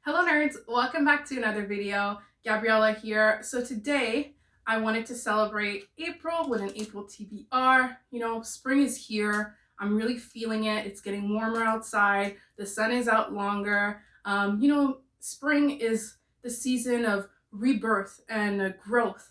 Hello nerds, welcome back to another video. Gabriella here. So today I wanted to celebrate April with an April TBR. You know, spring is here. I'm really feeling it. It's getting warmer outside. The sun is out longer. Spring is the season of rebirth and growth.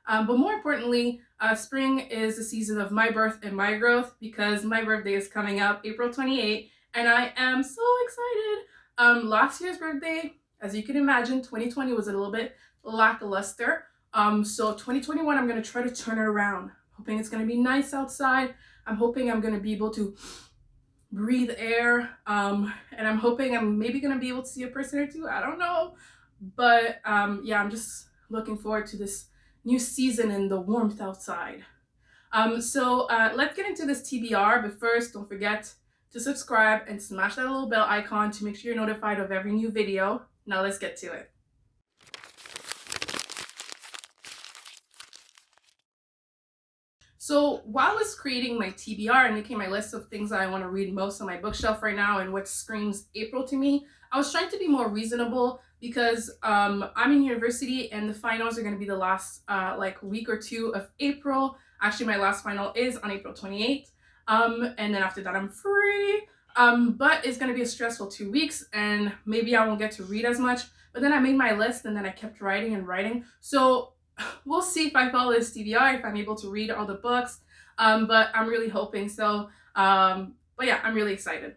But more importantly, spring is the season of my birth and my growth because my birthday is coming up April 28th and I am so excited. Last year's birthday, as you can imagine, 2020 was a little bit lackluster. So 2021, I'm going to try to turn it around. Hoping it's going to be nice outside. I'm hoping I'm going to be able to breathe air. And I'm hoping I'm maybe going to be able to see a person or two. I don't know. But yeah, I'm just looking forward to this new season and the warmth outside. So let's get into this TBR, but first don't forget to subscribe and smash that little bell icon to make sure you're notified of every new video. Now let's get to it. So while I was creating my TBR and making my list of things that I want to read most on my bookshelf right now and what screams April to me, I was trying to be more reasonable because I'm in university and the finals are going to be the last week or two of April. Actually, my last final is on April 28th. And then after that, I'm free. But it's going to be a stressful 2 weeks and maybe I won't get to read as much. But then I made my list and then I kept writing and writing. So we'll see if I follow this TBR, if I'm able to read all the books. But I'm really hoping so. But yeah, I'm really excited.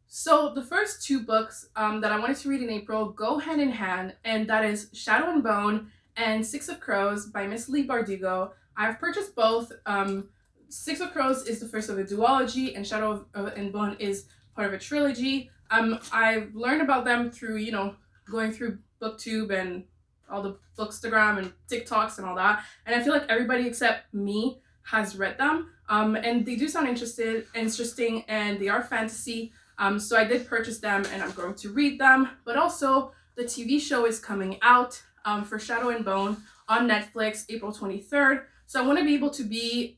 So the first two books that I wanted to read in April go hand in hand, and that is Shadow and Bone and Six of Crows by Miss Leigh Bardugo. I've purchased both. Six of Crows is the first of a duology, and Shadow and Bone is part of a trilogy. I've learned about them through, going through BookTube and all the Bookstagram and TikToks and all that. And I feel like everybody except me has read them. And they do sound interesting, and they are fantasy. So I did purchase them and I'm going to read them. But also the TV show is coming out for Shadow and Bone on Netflix April 23rd. So I want to be able to be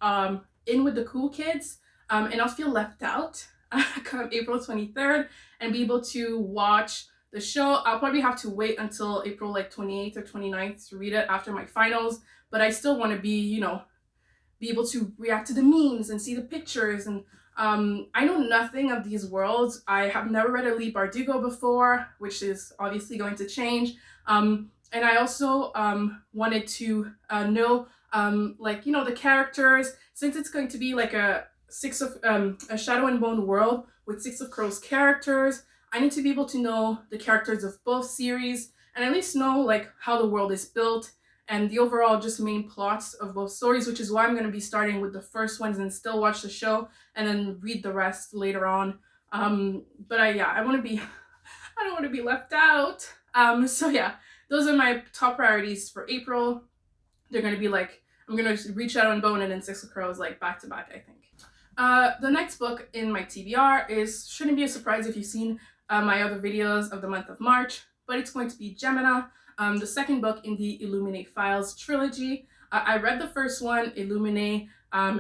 in with the cool kids and not feel left out come April 23rd and be able to watch the show. I'll probably have to wait until April 28th or 29th to read it after my finals, but I still want to be, be able to react to the memes and see the pictures. And I know nothing of these worlds. I have never read a Leigh Bardugo before, which is obviously going to change. And I also wanted to know the characters, since it's going to be like a Shadow and Bone world with Six of Crows characters. I need to be able to know the characters of both series and at least know how the world is built and the overall just main plots of both stories, which is why I'm going to be starting with the first ones and still watch the show and then read the rest later on. But I want to be, I don't want to be left out. So yeah, those are my top priorities for April. They're going to be I'm going to read Shadow and Bone and then Six of Crows back to back, I think. The next book in my TBR shouldn't be a surprise if you've seen my other videos of the month of March, but it's going to be Gemini, the second book in the Illuminae Files trilogy. I read the first one, Illuminae,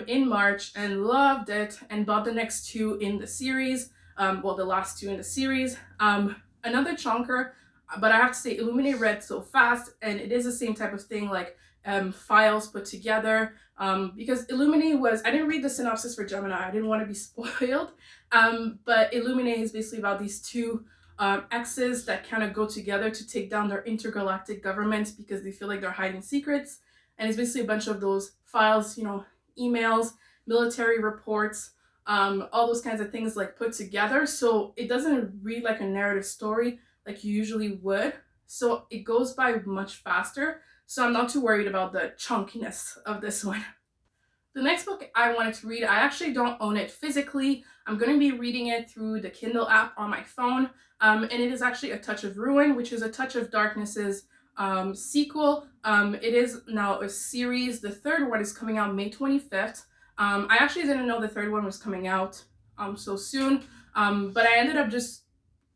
in March and loved it and bought the next two in the series, the last two in the series. Another chunker, but I have to say Illuminae read so fast, and it is the same type of thing, files put together, because Illuminae I didn't read the synopsis for Gemini, I didn't want to be spoiled, but Illuminae is basically about these two exes that kind of go together to take down their intergalactic government because they feel like they're hiding secrets, and it's basically a bunch of those files, emails, military reports, all those kinds of things put together, so it doesn't read like a narrative story like you usually would, so it goes by much faster. So I'm not too worried about the chunkiness of this one. The next book I wanted to read, I actually don't own it physically. I'm going to be reading it through the Kindle app on my phone. And it is actually A Touch of Ruin, which is A Touch of Darkness's sequel. It is now a series. The third one is coming out May 25th. I actually didn't know the third one was coming out so soon. But I ended up just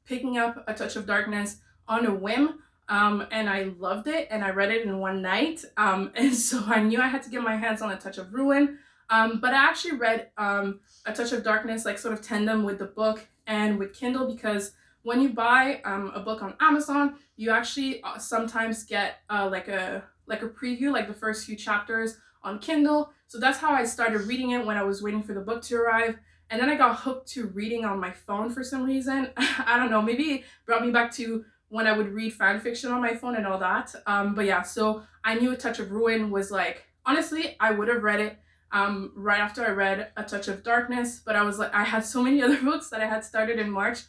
picking up A Touch of Darkness on a whim. And I loved it and I read it in one night. And so I knew I had to get my hands on A Touch of Ruin. But I actually read A Touch of Darkness sort of tandem with the book and with Kindle because when you buy a book on Amazon, you actually sometimes get like a preview, like the first few chapters on Kindle. So that's how I started reading it when I was waiting for the book to arrive. And then I got hooked to reading on my phone for some reason. I don't know, maybe it brought me back to when I would read fan fiction on my phone and all that. But yeah, so I knew A Touch of Ruin was like, honestly, I would have read it right after I read A Touch of Darkness, but I was like, I had so many other books that I had started in March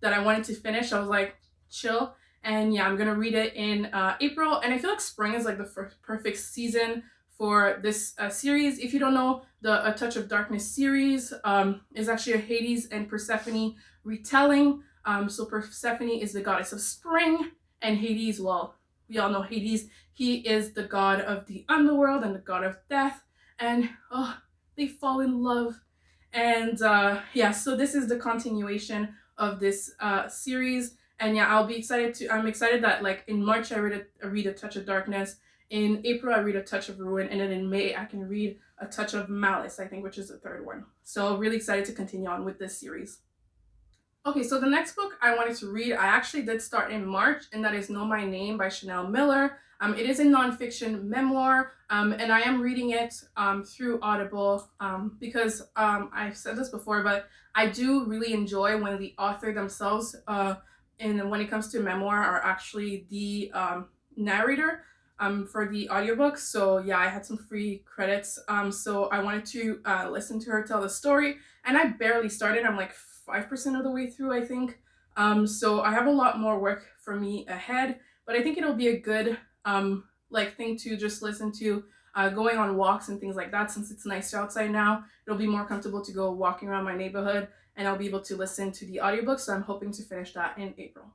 that I wanted to finish. I was like, chill. And yeah, I'm gonna read it in April. And I feel like spring is like the perfect season for this series. If you don't know, the A Touch of Darkness series is actually a Hades and Persephone retelling. So Persephone is the goddess of spring, and Hades, well, we all know Hades. He is the god of the underworld and the god of death. And oh, they fall in love. And yeah, so this is the continuation of this series. And yeah, I'm excited that like in March I read A Touch of Darkness. In April I read A Touch of Ruin, and then in May I can read A Touch of Malice, I think, which is the third one. So really excited to continue on with this series. Okay, so the next book I wanted to read, I actually did start in March, and that is Know My Name by Chanel Miller. It is a nonfiction memoir, and I am reading it through Audible because I've said this before, but I do really enjoy when the author themselves, and when it comes to memoir, are actually the narrator for the audiobook. So yeah, I had some free credits, so I wanted to listen to her tell the story, and I barely started. I'm like 5% of the way through, I think. So I have a lot more work for me ahead, but I think it'll be a good like thing to just listen to going on walks and things like that. Since it's nicer outside now, it'll be more comfortable to go walking around my neighborhood, and I'll be able to listen to the audiobook. So I'm hoping to finish that in April.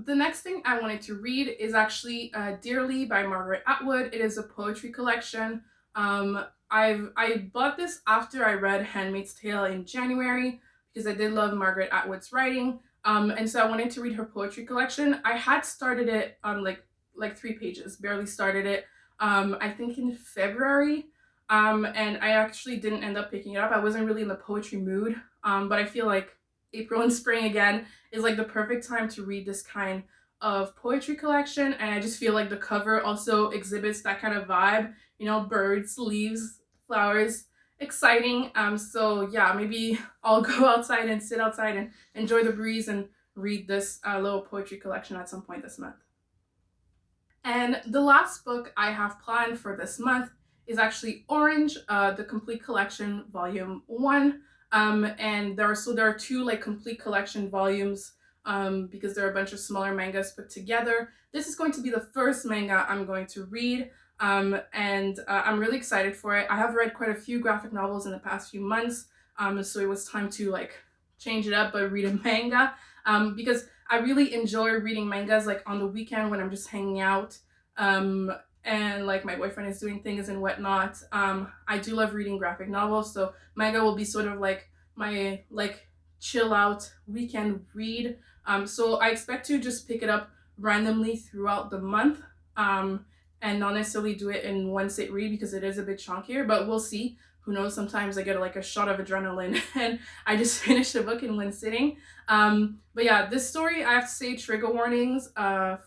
The next thing I wanted to read is actually Dearly by Margaret Atwood. It is a poetry collection. I bought this after I read Handmaid's Tale in January, because I did love Margaret Atwood's writing. And so I wanted to read her poetry collection. I had started it on like 3 pages, barely started it, I think in February. And I actually didn't end up picking it up. I wasn't really in the poetry mood. But I feel like April and spring again is like the perfect time to read this kind of poetry collection. And I just feel like the cover also exhibits that kind of vibe, you know, birds, leaves, flowers, exciting. So yeah, maybe I'll go outside and sit outside and enjoy the breeze and read this little poetry collection at some point this month. And the last book I have planned for this month is actually Orange, the complete collection, volume 1. And there are 2 like complete collection volumes because there are a bunch of smaller mangas put together. This is going to be the first manga I'm going to read. And I'm really excited for it. I have read quite a few graphic novels in the past few months, so it was time to like change it up but read a manga, because I really enjoy reading mangas like on the weekend when I'm just hanging out, and like my boyfriend is doing things and whatnot. I do love reading graphic novels, so manga will be sort of like my like chill out weekend read. So I expect to just pick it up randomly throughout the month. And not necessarily do it in one sit read because it is a bit chunkier, but we'll see. Who knows, sometimes I get like a shot of adrenaline and I just finish the book in one sitting. But yeah, this story, I have to say, trigger warnings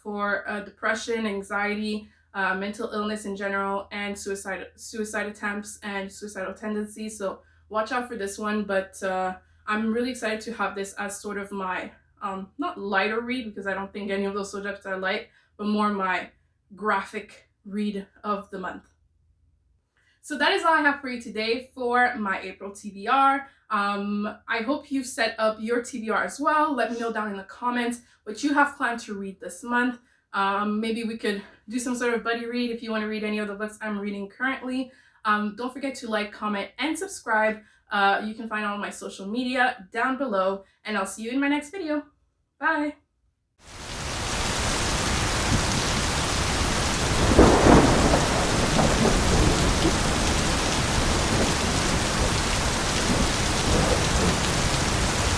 for depression, anxiety, mental illness in general, and suicide attempts and suicidal tendencies. So watch out for this one, but I'm really excited to have this as sort of my, not lighter read, because I don't think any of those subjects are light, but more my graphic read of the month. So that is all I have for you today for my April TBR. I hope you've set up your TBR as well. Let me know down in the comments what you have planned to read this month. Maybe we could do some sort of buddy read if you want to read any of the books I'm reading currently. Don't forget to like, comment, and subscribe. You can find all my social media down below, and I'll see you in my next video. Bye!